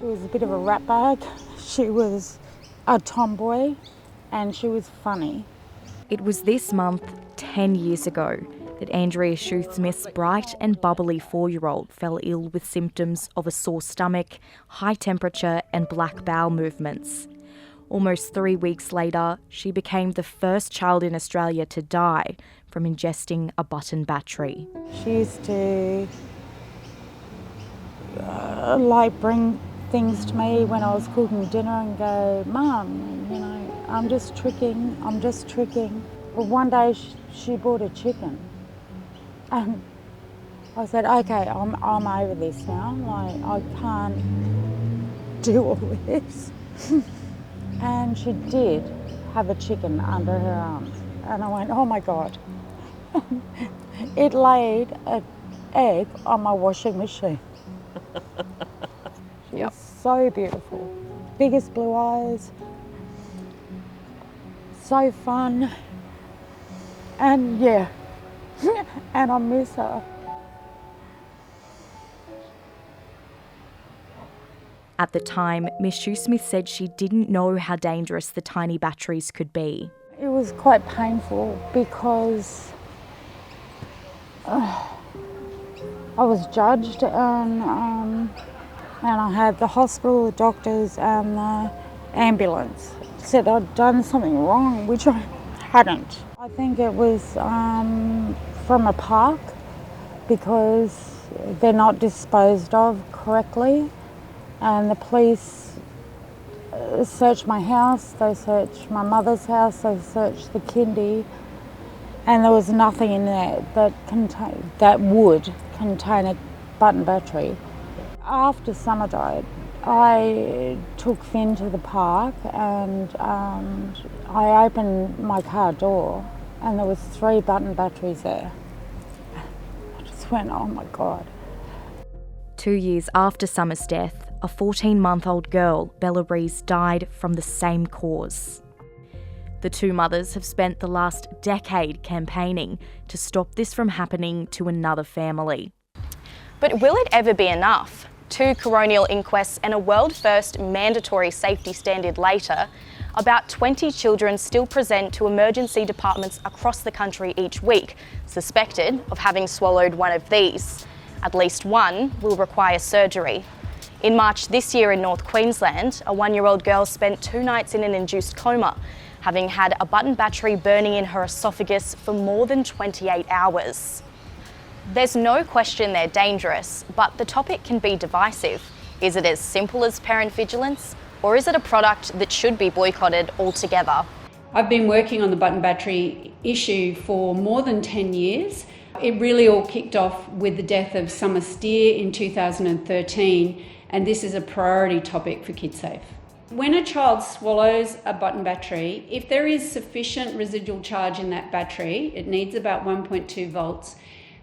She was a bit of a ratbag. She was a tomboy and she was funny. It was this month, 10 years ago, that Andrea Shoothsmith's bright and bubbly 4-year-old fell ill with symptoms of a sore stomach, high temperature and black bowel movements. Almost 3 weeks later, she became the first child in Australia to die from ingesting a button battery. She used to bring things to me when I was cooking dinner and go, "Mum, you know, I'm just tricking. But one day she bought a chicken. And I said, okay, I'm over this now. Like, I can't do all this. And she did have a chicken under her arms. And I went, oh my God. It laid an egg on my washing machine. She was so beautiful. Biggest blue eyes. So fun. And yeah, and I miss her. At the time, Miss Shoothsmith said she didn't know how dangerous the tiny batteries could be. It was quite painful because I was judged and I had the hospital, the doctors and the ambulance said I'd done something wrong, which I hadn't. I think it was from a park because they're not disposed of correctly, and the police searched my house, they searched my mother's house, they searched the kindy, and there was nothing in there that would contain a button battery. After Summer died, I took Finn to the park and I opened my car door and there was 3 button batteries there. I just went, oh my God. 2 years after Summer's death, a 14-month-old girl, Bella Rees, died from the same cause. The two mothers have spent the last decade campaigning to stop this from happening to another family. But will it ever be enough? 2 coronial inquests and a world-first mandatory safety standard later, about 20 children still present to emergency departments across the country each week, suspected of having swallowed one of these. At least one will require surgery. In March this year in North Queensland, a 1-year-old girl spent 2 nights in an induced coma, having had a button battery burning in her esophagus for more than 28 hours. There's no question they're dangerous, but the topic can be divisive. Is it as simple as parent vigilance, or is it a product that should be boycotted altogether? I've been working on the button battery issue for more than 10 years. It really all kicked off with the death of Summer Steer in 2013, and this is a priority topic for KidSafe. When a child swallows a button battery, if there is sufficient residual charge in that battery, it needs about 1.2 volts.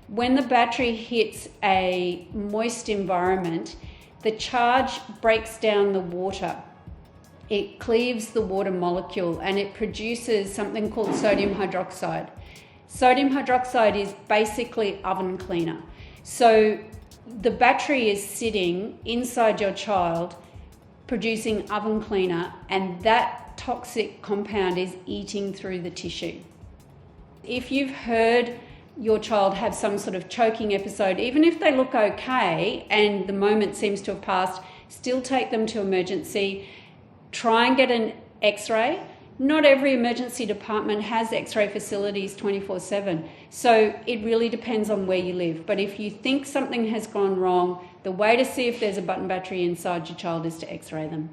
When the battery hits a moist environment, the charge breaks down the water. It cleaves the water molecule and it produces something called sodium hydroxide. Sodium hydroxide is basically oven cleaner. So the battery is sitting inside your child producing oven cleaner, and that toxic compound is eating through the tissue. If you've heard your child have some sort of choking episode, even if they look okay and the moment seems to have passed, still take them to emergency. Try and get an x-ray. Not every emergency department has x-ray facilities 24/7, so it really depends on where you live. But if you think something has gone wrong, the way to see if there's a button battery inside your child is to x-ray them.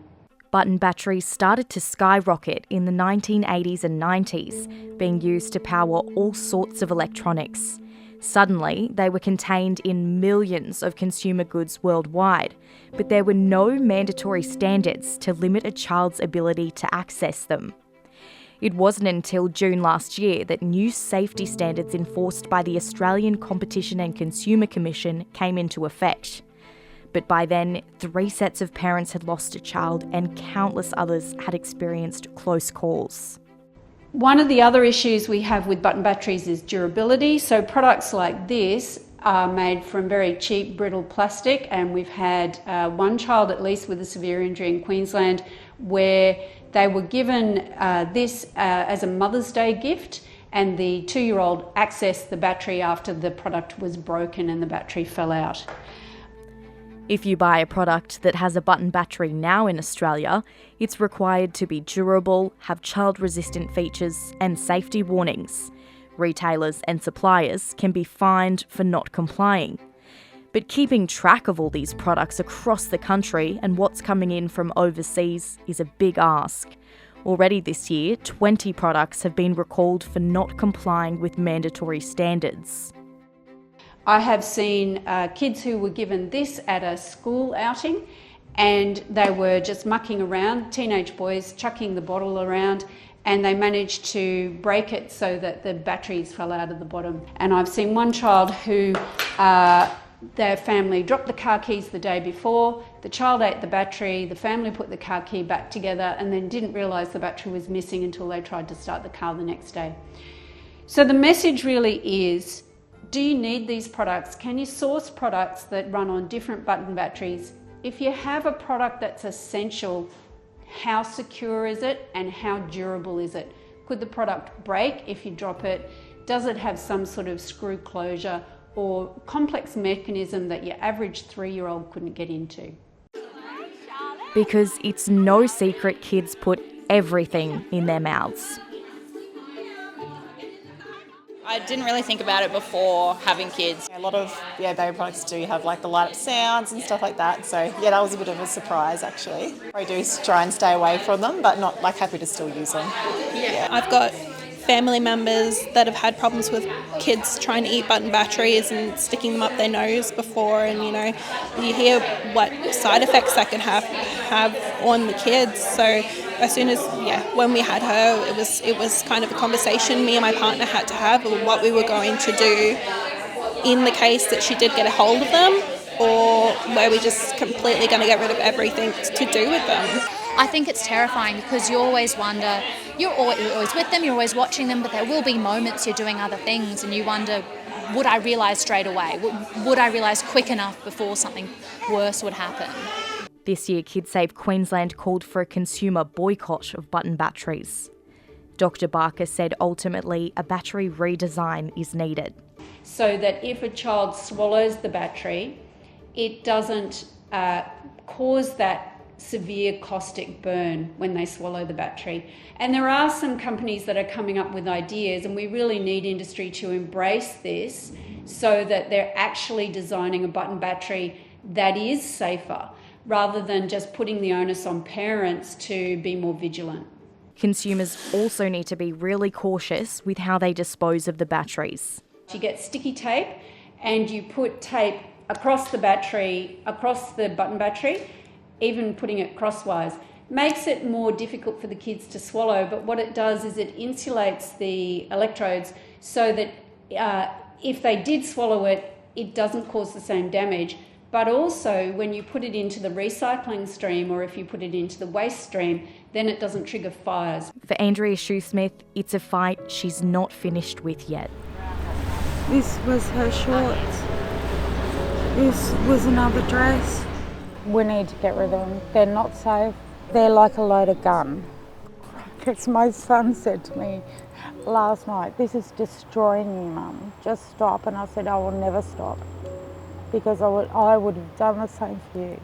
Button batteries started to skyrocket in the 1980s and 90s, being used to power all sorts of electronics. Suddenly, they were contained in millions of consumer goods worldwide, but there were no mandatory standards to limit a child's ability to access them. It wasn't until June last year that new safety standards enforced by the Australian Competition and Consumer Commission came into effect. But by then, 3 sets of parents had lost a child and countless others had experienced close calls. One of the other issues we have with button batteries is durability. So products like this are made from very cheap, brittle plastic, and we've had one child at least with a severe injury in Queensland where they were given this as a Mother's Day gift, and the 2-year-old accessed the battery after the product was broken and the battery fell out. If you buy a product that has a button battery now in Australia, it's required to be durable, have child-resistant features and safety warnings. Retailers and suppliers can be fined for not complying. But keeping track of all these products across the country and what's coming in from overseas is a big ask. Already this year, 20 products have been recalled for not complying with mandatory standards. I have seen kids who were given this at a school outing, and they were just mucking around, teenage boys chucking the bottle around, and they managed to break it so that the batteries fell out of the bottom. And I've seen one child who their family dropped the car keys the day before, the child ate the battery, the family put the car key back together and then didn't realise the battery was missing until they tried to start the car the next day. So the message really is, do you need these products? Can you source products that run on different button batteries? If you have a product that's essential, how secure is it and how durable is it? Could the product break if you drop it? Does it have some sort of screw closure or complex mechanism that your average 3-year-old couldn't get into? Because it's no secret kids put everything in their mouths. I didn't really think about it before having kids. A lot of baby products do have like the light up sounds and stuff like that. So yeah, that was a bit of a surprise actually. I do try and stay away from them, but not like happy to still use them. Yeah. I've got family members that have had problems with kids trying to eat button batteries and sticking them up their nose before, and you hear what side effects that can have on the kids. So as soon as when we had her, it was kind of a conversation me and my partner had to have of what we were going to do in the case that she did get a hold of them, or were we just completely going to get rid of everything to do with them. I think it's terrifying because you always wonder, you're always with them, you're always watching them, but there will be moments you're doing other things and you wonder, would I realise straight away? Would I realise quick enough before something worse would happen? This year, KidSafe Queensland called for a consumer boycott of button batteries. Dr. Barker said ultimately a battery redesign is needed. So that if a child swallows the battery, it doesn't cause that severe caustic burn when they swallow the battery. And there are some companies that are coming up with ideas, and we really need industry to embrace this so that they're actually designing a button battery that is safer, rather than just putting the onus on parents to be more vigilant. Consumers also need to be really cautious with how they dispose of the batteries. You get sticky tape and you put tape across the battery, across the button battery, even putting it crosswise, makes it more difficult for the kids to swallow, but what it does is it insulates the electrodes so that if they did swallow it, it doesn't cause the same damage. But also when you put it into the recycling stream or if you put it into the waste stream, then it doesn't trigger fires. For Andrea Shoesmith, it's a fight she's not finished with yet. This was her shorts. This was another dress. We need to get rid of them. They're not safe. They're like a loaded gun. Because my son said to me last night, "This is destroying me, Mum. Just stop." And I said, "I will never stop." Because I would have done the same for you.